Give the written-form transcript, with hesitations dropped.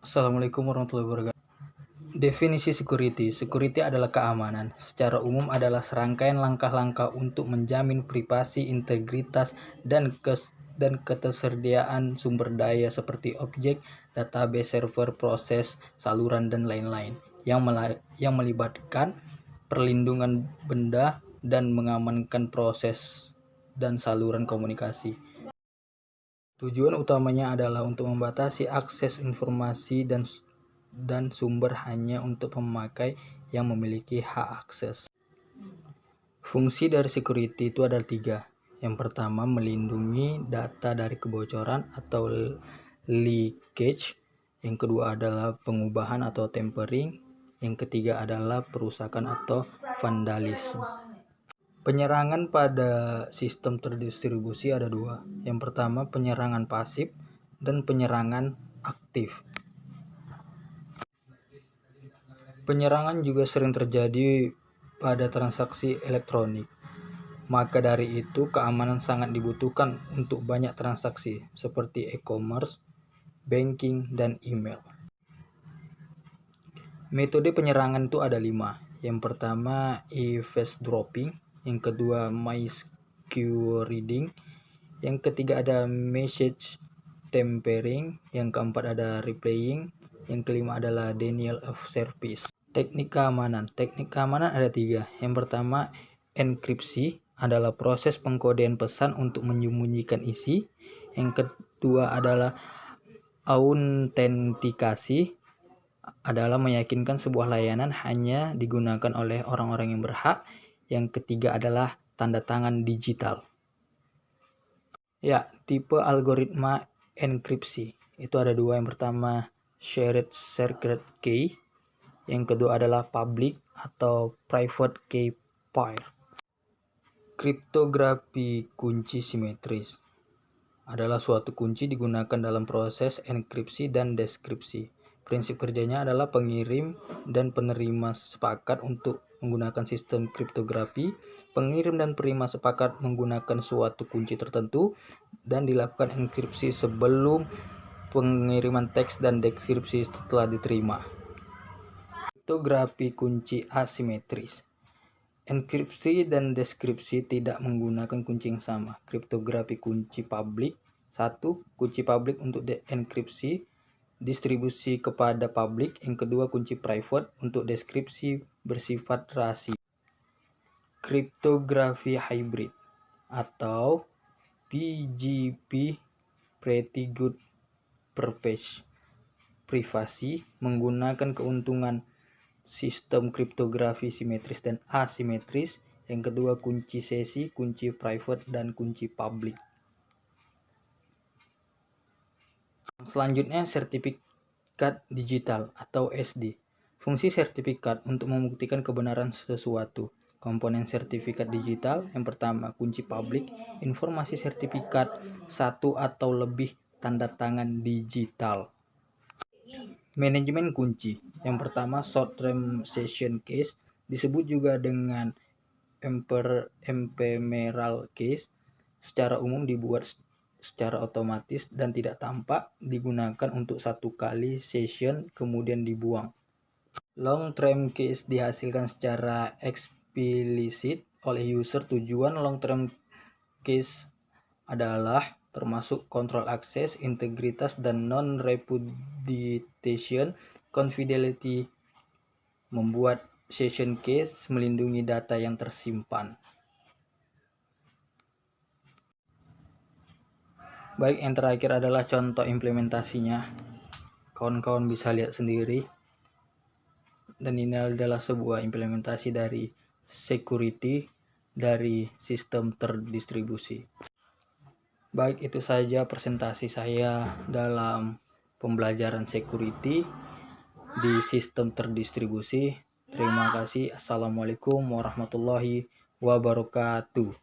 Assalamualaikum warahmatullahi wabarakatuh. Definisi security. Security adalah keamanan. Secara umum adalah serangkaian langkah-langkah untuk menjamin privasi, integritas, dan ketersediaan sumber daya seperti objek, database, server, proses, saluran, dan lain-lain yang melibatkan perlindungan benda dan mengamankan proses dan saluran komunikasi. Tujuan utamanya adalah untuk membatasi akses informasi dan sumber hanya untuk pemakai yang memiliki hak akses. Fungsi dari security itu ada 3. Yang pertama, melindungi data dari kebocoran atau leakage. Yang kedua adalah pengubahan atau tampering. Yang ketiga adalah perusakan atau vandalisme. Penyerangan pada sistem terdistribusi ada 2. Yang pertama, penyerangan pasif dan penyerangan aktif. Penyerangan juga sering terjadi pada transaksi elektronik. Maka dari itu, keamanan sangat dibutuhkan untuk banyak transaksi seperti e-commerce, banking, dan email. Metode penyerangan itu ada 5. Yang pertama, eavesdropping. Yang kedua, misquerying. Yang ketiga ada message tampering. Yang keempat ada replaying. Yang kelima adalah denial of service. Teknik keamanan. Teknik keamanan ada 3. Yang pertama, enkripsi adalah proses pengkodean pesan untuk menyembunyikan isi. Yang kedua adalah autentikasi, adalah meyakinkan sebuah layanan hanya digunakan oleh orang-orang yang berhak. Yang ketiga adalah tanda tangan digital. Ya, tipe algoritma enkripsi itu ada 2. Yang pertama, shared secret key. Yang kedua adalah public atau private key pair. Kriptografi kunci simetris adalah suatu kunci digunakan dalam proses enkripsi dan deskripsi. Prinsip kerjanya adalah pengirim dan penerima sepakat untuk menggunakan sistem kriptografi. Pengirim dan penerima sepakat menggunakan suatu kunci tertentu dan dilakukan enkripsi sebelum pengiriman teks dan deskripsi setelah diterima. Kriptografi kunci asimetris. Enkripsi dan deskripsi tidak menggunakan kunci yang sama. Kriptografi kunci publik. 1. Kunci publik untuk enkripsi distribusi kepada publik. Yang kedua, kunci private untuk deskripsi bersifat rahasia. Kriptografi hybrid atau PGP, Pretty Good Purpose privasi, menggunakan keuntungan sistem kriptografi simetris dan asimetris. Yang kedua, kunci sesi, kunci private, dan kunci publik. Selanjutnya, sertifikat digital atau SD. Fungsi sertifikat untuk membuktikan kebenaran sesuatu. Komponen sertifikat digital yang pertama, kunci publik, informasi sertifikat 1 atau lebih tanda tangan digital. Manajemen kunci. Yang pertama, short term session case, disebut juga dengan ephemeral case, secara umum dibuat secara otomatis dan tidak tampak, digunakan untuk satu kali session kemudian dibuang. Long term case dihasilkan secara eksplisit oleh user. Tujuan long term case adalah termasuk kontrol akses, integritas, dan non-repudiation confidentiality. Membuat session case melindungi data yang tersimpan. Baik, yang terakhir adalah contoh implementasinya. Kawan-kawan bisa lihat sendiri. Dan ini adalah sebuah implementasi dari security dari sistem terdistribusi. Baik, itu saja presentasi saya dalam pembelajaran security di sistem terdistribusi. Terima kasih. Assalamualaikum warahmatullahi wabarakatuh.